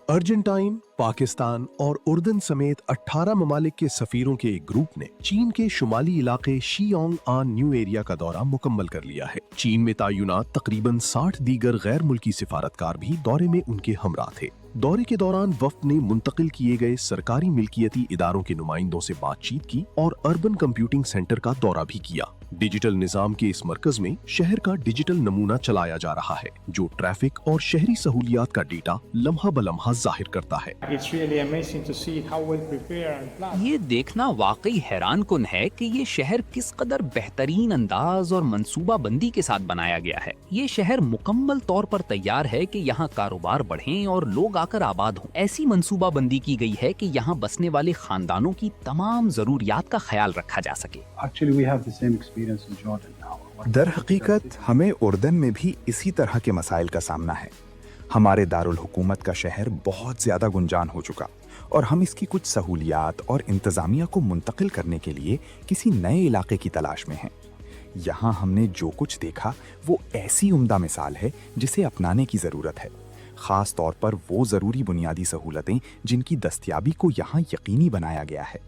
Argentine, Pakistan और उर्दन समेत 18 ममालिक के सफीरों के एक ग्रुप ने चीन के शुमाली इलाके शियोंग आन न्यू एरिया का दौरा मुकम्मल कर लिया है। चीन में तैनात तकरीबन 60 दीगर गैर मुल्की सिफारतकार भी दौरे में उनके हमरा थे। दौरे के दौरान वफ्द ने मुंतकिल किए गए सरकारी मिल्कियती इदारों के नुमाइंदों से बातचीत की और अर्बन कंप्यूटिंग सेंटर का दौरा भी किया। डिजिटल निजाम के इस मरकज में शहर का डिजिटल नमूना चलाया जा रहा है, जो ट्रैफिक और शहरी सहूलियात का डेटा लम्हा बलम्हा जाहिर करता है। ये देखना वाकई हैरान कुन है कि ये शहर किस कदर बेहतरीन अंदाज और मंसूबा बंदी के साथ बनाया गया है। ये शहर मुकम्मल तौर पर तैयार है कि यहाँ कारोबार बढ़ें और लोग आकर आबाद हों। ऐसी मंसूबा बंदी की गई है कि यहाँ बसने वाले खानदानों की तमाम जरूरियात का ख्याल रखा जा सके। दर हकीकत हमें उर्दन में भी इसी तरह के मसाइल का सामना है। हमारे दारुल हुकूमत का शहर बहुत ज्यादा गुंजान हो चुका और हम इसकी कुछ सहूलियात और इंतजामिया को मुंतकिल करने के लिए किसी नए इलाके की तलाश में हैं। यहाँ हमने जो कुछ देखा वो ऐसी उम्दा मिसाल है जिसे अपनाने की ज़रूरत है, ख़ास तौर पर वो ज़रूरी बुनियादी सहूलतें जिनकी दस्तयाबी को यहाँ यकीनी बनाया गया है।